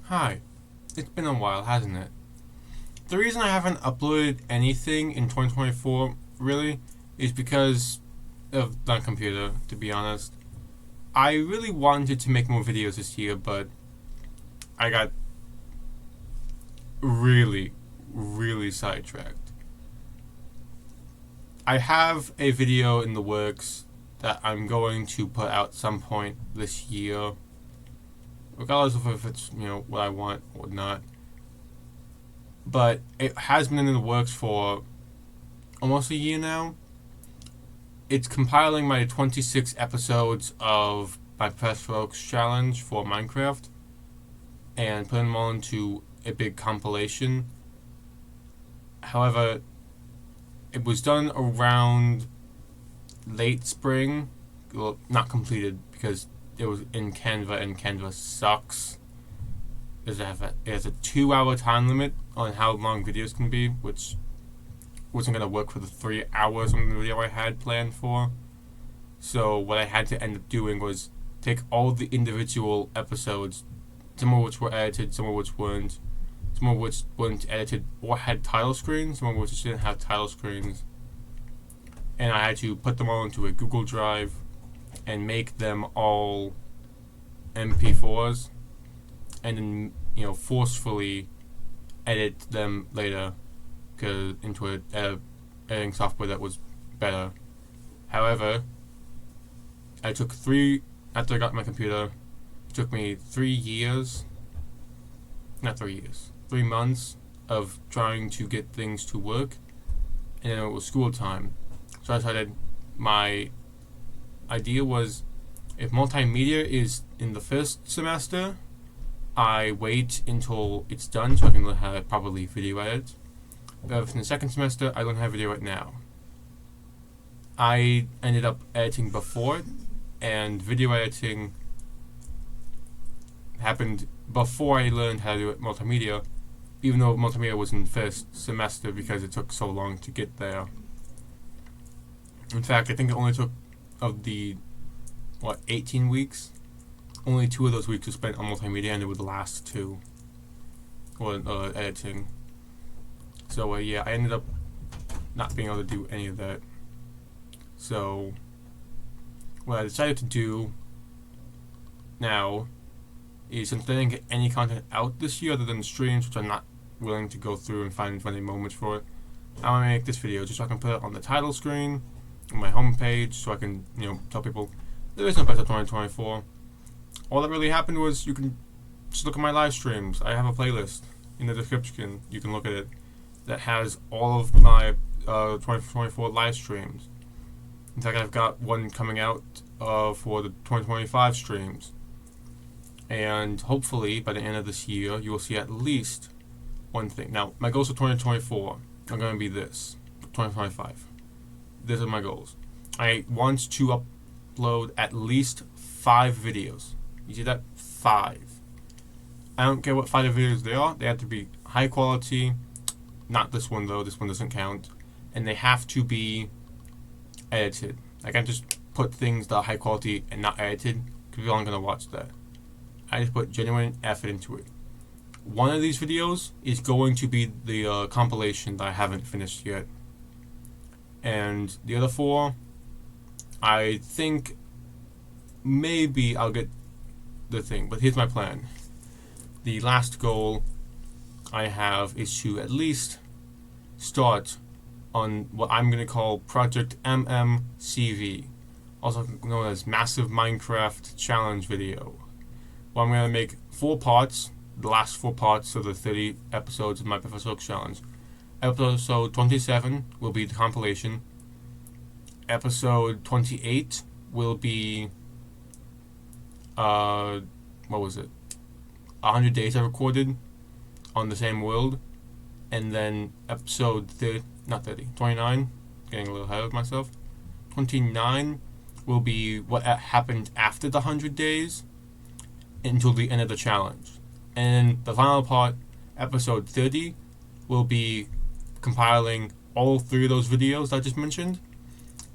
Hi. It's been a while, hasn't it? The reason I haven't uploaded anything in 2024, really, is because of my computer, to be honest. I really wanted to make more videos this year, but I got really, really sidetracked. I have a video in the works that I'm going to put out some point this year, regardless of if it's, what I want or not. But it has been in the works for almost a year now. It's compiling my 26 episodes of my Professor Oaks challenge for Minecraft and putting them all into a big compilation. However, it was done around late spring. Well, not completed because it was in Canva and Canva sucks. It has a 2 hour time limit on how long videos can be, which wasn't going to work for the 3 hours on the video I had planned for. So what I had to end up doing was take all the individual episodes, some of which were edited, some of which weren't, some of which weren't edited or had title screens, some of which didn't have title screens. And I had to put them all into a Google Drive and make them all MP4s and then, forcefully edit them later into a editing software that was better. However, after I got my computer, it took me 3 months of trying to get things to work, and then it was school time. So I decided my idea was if multimedia is in the first semester, I wait until it's done so I can learn how to properly video edit. But if in the second semester, I learn how to video edit now. I ended up editing before it, and video editing happened before I learned how to do it multimedia, even though multimedia was in first semester because it took so long to get there. In fact, I think it only took, of the 18 weeks, only 2 of those weeks were spent on multimedia, and they were the last 2 editing. So I ended up not being able to do any of that. So what I decided to do now is, since I didn't get any content out this year other than streams, which I'm not willing to go through and find funny moments for it, I want to make this video just so I can put it on the title screen, on my homepage, so I can tell people there is no best of 2024. All that really happened was you can just look at my live streams. I have a playlist in the description. You can look at it that has all of my 2024 live streams. In fact, I've got one coming out for the 2025 streams. And hopefully, by the end of this year, you will see at least one thing. Now, my goals for 2024 are going to be this. 2025. These are my goals. I want to upload at least 5 videos. You see that? 5. I don't care what 5 videos they are. They have to be high quality. Not this one, though. This one doesn't count. And they have to be edited. I can't just put things that are high quality and not edited, because people aren't going to watch that. I just put genuine effort into it. One of these videos is going to be the compilation that I haven't finished yet. And the other 4, I think maybe I'll get the thing. But here's my plan. The last goal I have is to at least start on what I'm going to call Project MMCV, also known as Massive Minecraft Challenge Video. Well, I'm going to make 4 parts, the last 4 parts of the 30 episodes of my Professor Oaks Challenge. Episode 27 will be the compilation. Episode 28 will be, 100 days I recorded on the same world. And then episode 29, getting a little ahead of myself. 29 will be what happened after the 100 days until the end of the challenge. And the final part, episode 30, will be compiling all 3 of those videos I just mentioned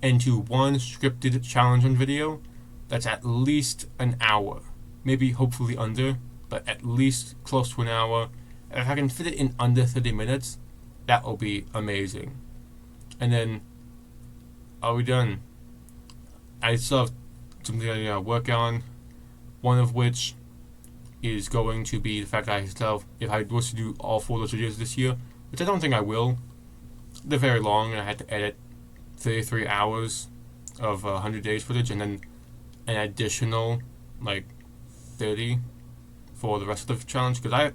into one scripted challenge on video that's at least an hour, maybe hopefully under, but at least close to an hour. And if I can fit it in under 30 minutes, that will be amazing. And then, are we done? I still have something I gotta work on, one of which is going to be the fact that I still, if I was to do all 4 of those videos this year, which I don't think I will, they're very long and I had to edit 33 hours of 100 days footage and then an additional like 30 for the rest of the challenge, because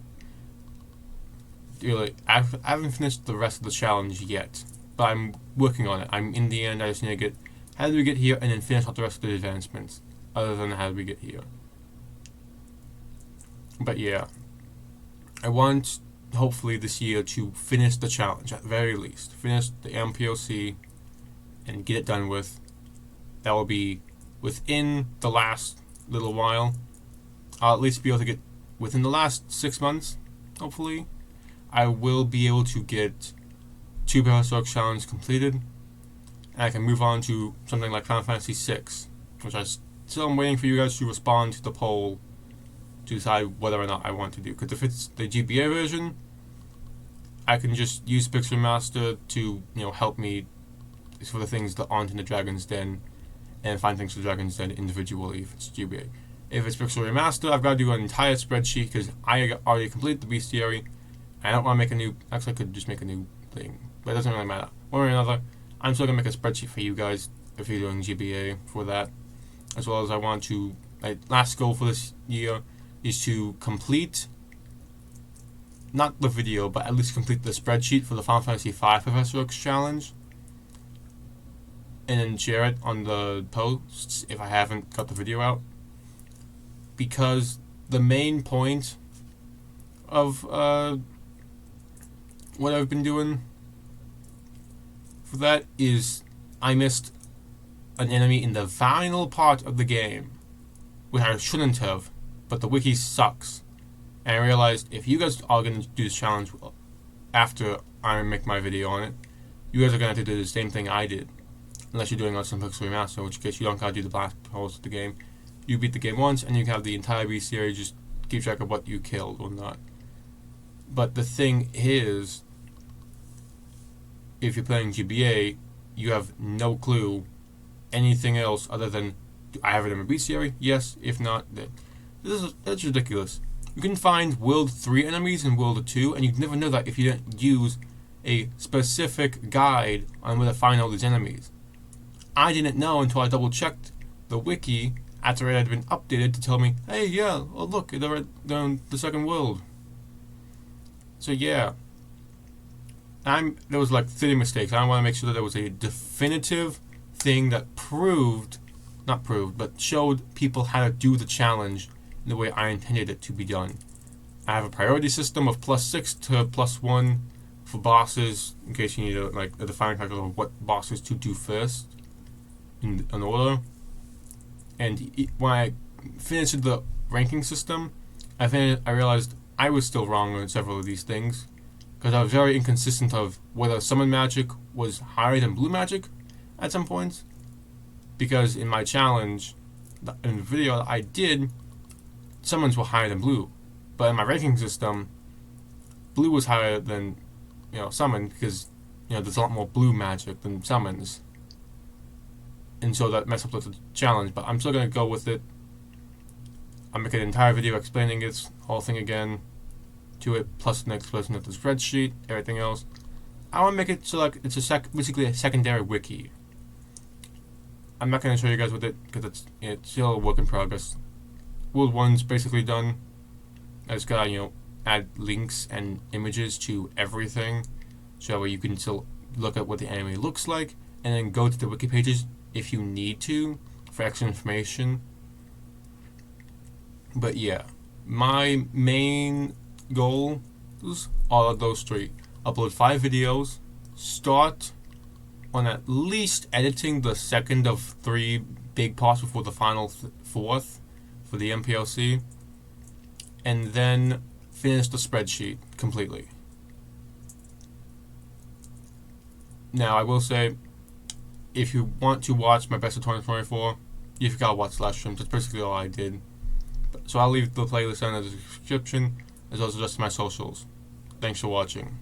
I haven't finished the rest of the challenge yet, but I'm working on it. I'm in the end. I just need to get how do we get here and then finish out the rest of the advancements other than how do we get here. But yeah, I want hopefully this year to finish the challenge at the very least, finish the MPOC and get it done with. That will be within the last little while. I'll at least be able to get within the last 6 months, hopefully. I will be able to get 2 Parasocial challenges completed, and I can move on to something like Final Fantasy VI, which I still am waiting for you guys to respond to the poll to decide whether or not I want to do. Because if it's the GBA version, I can just use Pixel Master to help me for the things that aren't in the Dragon's Den, and find things for Dragon's Den individually if it's GBA. If it's Pixel Remaster, I've got to do an entire spreadsheet because I already completed the bestiary. I don't want to make a new. Actually, I could just make a new thing, but it doesn't really matter. One way or another, I'm still gonna make a spreadsheet for you guys if you're doing GBA for that, as well as I want to. My last goal for this year is to complete, not the video, but at least complete the spreadsheet for the Final Fantasy V Professor Oak's challenge, and then share it on the posts if I haven't got the video out. Because the main point of what I've been doing for that is I missed an enemy in the final part of the game, which I shouldn't have, but the wiki sucks. And I realized if you guys are going to do this challenge after I make my video on it, you guys are going to have to do the same thing I did. Unless you're doing some Pixel Remaster, in which case you don't got to do the blast holes of the game. You beat the game once, and you can have the entire B series, just keep track of what you killed or not. But the thing is, if you're playing GBA, you have no clue anything else other than, do I have it in my B series? Yes. If not, that's ridiculous. You can find World 3 enemies in World 2, and you'd never know that if you didn't use a specific guide on where to find all these enemies. I didn't know until I double-checked the wiki after it had been updated to tell me, hey, yeah, oh look, they're down the second world. So yeah, there was like 30 mistakes. I want to make sure that there was a definitive thing that showed people how to do the challenge in the way I intended it to be done. I have a priority system of +6 to +1 for bosses, in case you need a defining calculus of what bosses to do first in an order. And when I finished the ranking system, I realized I was still wrong on several of these things, because I was very inconsistent of whether summon magic was higher than blue magic at some points. Because in my challenge, in the video I did, summons were higher than blue, but in my ranking system, blue was higher than summon, because there's a lot more blue magic than summons. And so that messed up the challenge, but I'm still going to go with it. I'll make an entire video explaining this whole thing again to it, plus an explanation of the spreadsheet, everything else. I want to make it so like it's basically a secondary wiki. I'm not going to show you guys with it because it's still a work in progress. World 1's basically done. I just got to add links and images to everything, so you can still look at what the anime looks like, and then go to the wiki pages if you need to for extra information. But yeah, my main goal is all of those 3. Upload 5 videos, start on at least editing the second of 3 big parts before the final 4th for the MPLC, and then finish the spreadsheet completely. Now I will say, if you want to watch my best of 2024, you've got to watch live streams. That's basically all I did. But So I'll leave the playlist down in the description, as well as the rest of my socials. Thanks for watching.